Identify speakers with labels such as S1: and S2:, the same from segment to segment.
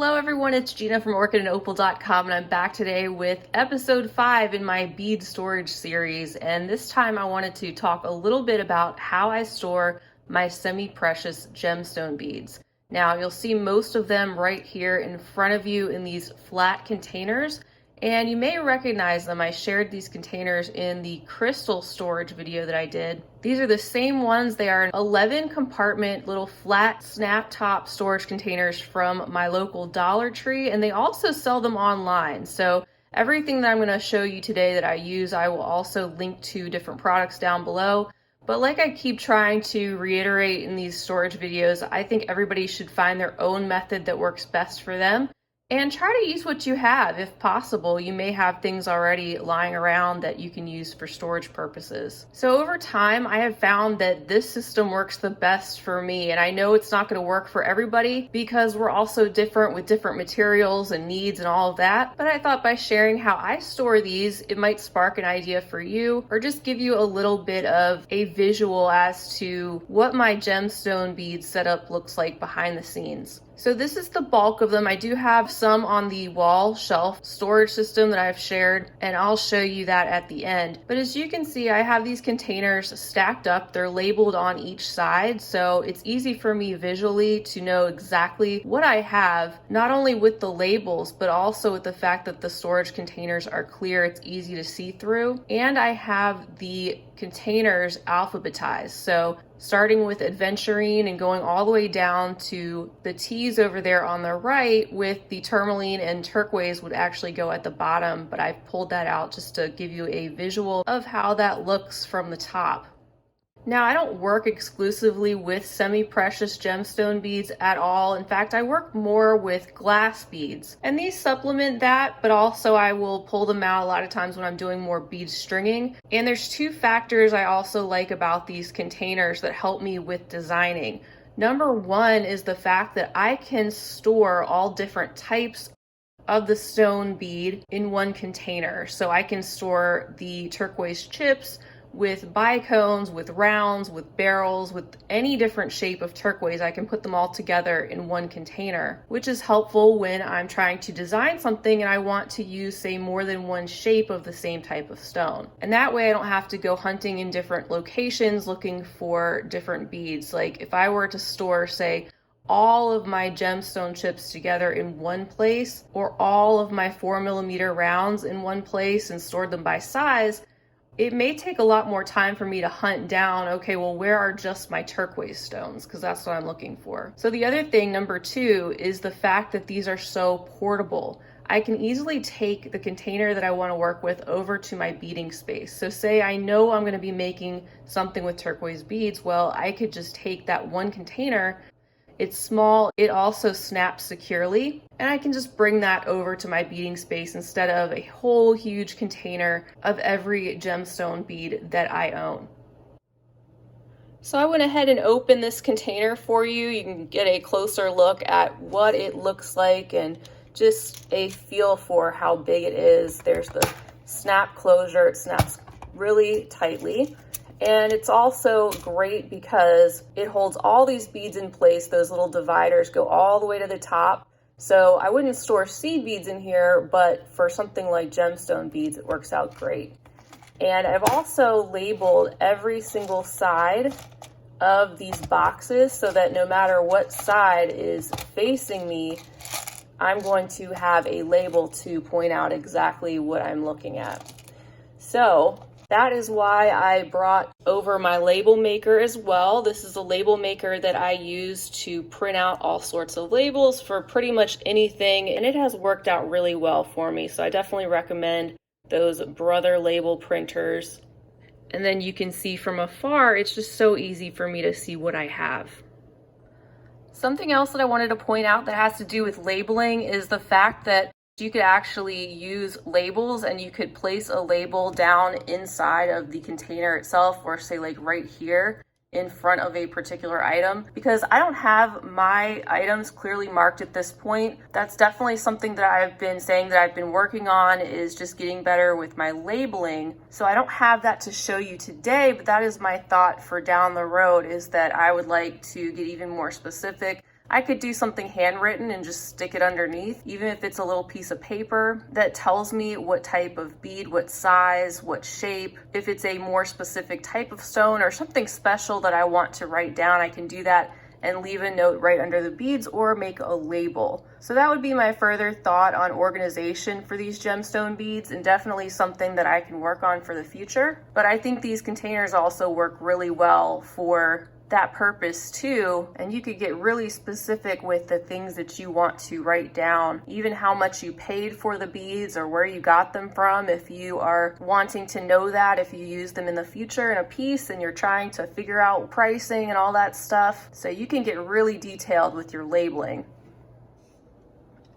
S1: Hello everyone, it's Gina from Orchid and Opal.com, and I'm back today with episode 5 in my bead storage series. And this time I wanted to talk a little bit about how I store my semi-precious gemstone beads. Now you'll see most of them right here in front of you in these flat containers, and you may recognize them. I shared these containers in the crystal storage video that I did. These are the same ones. They are 11 compartment little flat snap top storage containers from my local Dollar Tree, and they also sell them online. So everything that I'm going to show you today that I use, I will also link to different products down below. But like I keep trying to reiterate in these storage videos, I think everybody should find their own method that works best for them. And try to use what you have if possible. You may have things already lying around that you can use for storage purposes. So over time, I have found that this system works the best for me. And I know it's not going to work for everybody because we're also different with different materials and needs and all of that. But I thought by sharing how I store these, it might spark an idea for you or just give you a little bit of a visual as to what my gemstone bead setup looks like behind the scenes. So this is the bulk of them. I do have some on the wall shelf storage system that I've shared, and I'll show you that at the end. But as you can see, I have these containers stacked up. They're labeled on each side, so it's easy for me visually to know exactly what I have, not only with the labels, but also with the fact that the storage containers are clear. It's easy to see through. And I have the containers alphabetized. So starting with aventurine and going all the way down to the T's over there on the right, with the tourmaline and turquoise would actually go at the bottom, but I've pulled that out just to give you a visual of how that looks from the top. Now, I don't work exclusively with semi-precious gemstone beads at all. In fact, I work more with glass beads, and these supplement that, but also I will pull them out a lot of times when I'm doing more bead stringing. And there's two factors I also like about these containers that help me with designing. Number one is the fact that I can store all different types of the stone bead in one container. So I can store the turquoise chips with bicones, with rounds, with barrels, with any different shape of turquoise. I can put them all together in one container, which is helpful when I'm trying to design something and I want to use, say, more than one shape of the same type of stone. And that way I don't have to go hunting in different locations looking for different beads. Like if I were to store, say, all of my gemstone chips together in one place, or all of my 4mm rounds in one place and stored them by size, it may take a lot more time for me to hunt down, okay, well, where are just my turquoise stones? Because that's what I'm looking for. So the other thing, number two, is the fact that these are so portable. I can easily take the container that I want to work with over to my beading space. So say I know I'm going to be making something with turquoise beads, well, I could just take that one container. It's small, it also snaps securely, and I can just bring that over to my beading space instead of a whole huge container of every gemstone bead that I own. So I went ahead and opened this container for you. You can get a closer look at what it looks like and just a feel for how big it is. There's the snap closure, it snaps really tightly. And it's also great because it holds all these beads in place. Those little dividers go all the way to the top. So I wouldn't store seed beads in here, but for something like gemstone beads, it works out great. And I've also labeled every single side of these boxes so that no matter what side is facing me, I'm going to have a label to point out exactly what I'm looking at. So that is why I brought over my label maker as well. This is a label maker that I use to print out all sorts of labels for pretty much anything, and it has worked out really well for me. So I definitely recommend those Brother label printers. And then you can see from afar, it's just so easy for me to see what I have. Something else that I wanted to point out that has to do with labeling is the fact that you could actually use labels, and you could place a label down inside of the container itself, or say like right here in front of a particular item. Because I don't have my items clearly marked at this point. That's definitely something that I've been saying that I've been working on, is just getting better with my labeling. So I don't have that to show you today, but that is my thought for down the road, is that I would like to get even more specific. I could do something handwritten and just stick it underneath, even if it's a little piece of paper that tells me what type of bead, what size, what shape. If it's a more specific type of stone or something special that I want to write down, I can do that and leave a note right under the beads or make a label. So that would be my further thought on organization for these gemstone beads, and definitely something that I can work on for the future. But I think these containers also work really well for that purpose too, and you could get really specific with the things that you want to write down, even how much you paid for the beads or where you got them from, if you are wanting to know that, if you use them in the future in a piece and you're trying to figure out pricing and all that stuff. So you can get really detailed with your labeling.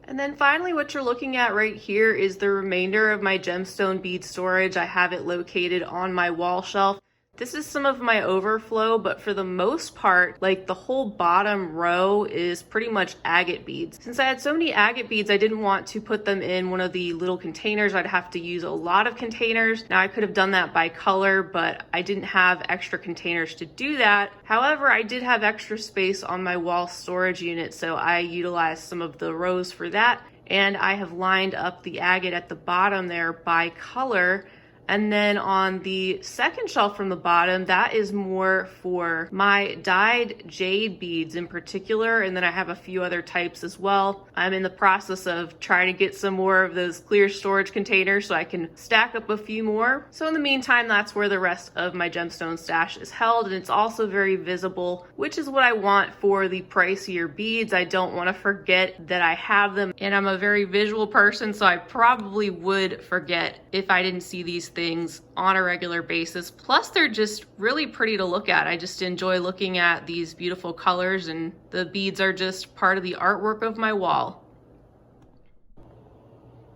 S1: And then finally, what you're looking at right here is the remainder of my gemstone bead storage. I have it located on my wall shelf. This is some of my overflow, but for the most part, like the whole bottom row is pretty much agate beads. Since I had so many agate beads, I didn't want to put them in one of the little containers. I'd have to use a lot of containers. Now I could have done that by color, but I didn't have extra containers to do that. However, I did have extra space on my wall storage unit, so I utilized some of the rows for that. And I have lined up the agate at the bottom there by color. And then on the second shelf from the bottom, that is more for my dyed jade beads in particular. And then I have a few other types as well. I'm in the process of trying to get some more of those clear storage containers so I can stack up a few more. So in the meantime, that's where the rest of my gemstone stash is held. And it's also very visible, which is what I want for the pricier beads. I don't want to forget that I have them. And I'm a very visual person, so I probably would forget if I didn't see these things on a regular basis. Plus, they're just really pretty to look at. I just enjoy looking at these beautiful colors, and the beads are just part of the artwork of my wall.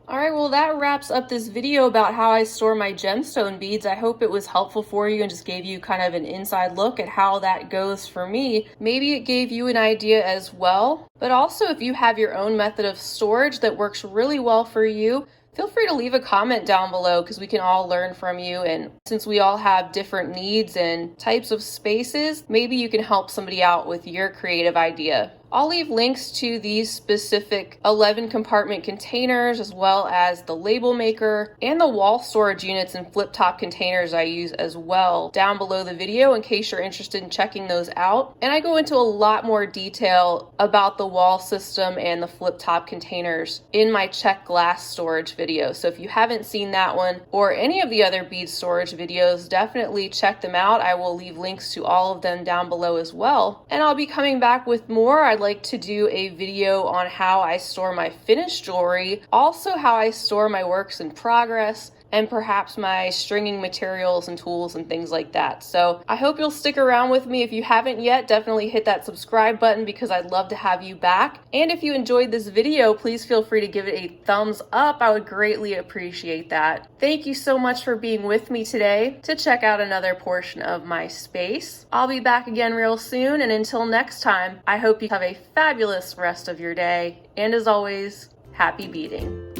S1: All right, well, that wraps up this video about how I store my gemstone beads. I hope it was helpful for you and just gave you kind of an inside look at how that goes for me. Maybe it gave you an idea as well. But also, if you have your own method of storage that works really well for you, feel free to leave a comment down below, because we can all learn from you. And since we all have different needs and types of spaces, maybe you can help somebody out with your creative idea. I'll leave links to these specific 11 compartment containers, as well as the label maker and the wall storage units and flip top containers I use as well, down below the video in case you're interested in checking those out. And I go into a lot more detail about the wall system and the flip top containers in my check glass storage video. So if you haven't seen that one or any of the other bead storage videos, definitely check them out. I will leave links to all of them down below as well. And I'll be coming back with more. I'd like to do a video on how I store my finished jewelry, also how I store my works in progress, and perhaps my stringing materials and tools and things like that. So I hope you'll stick around with me. If you haven't yet, definitely hit that subscribe button, because I'd love to have you back. And if you enjoyed this video, please feel free to give it a thumbs up. I would greatly appreciate that. Thank you so much for being with me today to check out another portion of my space. I'll be back again real soon, and until next time, I hope you have a fabulous rest of your day. And as always, happy beading.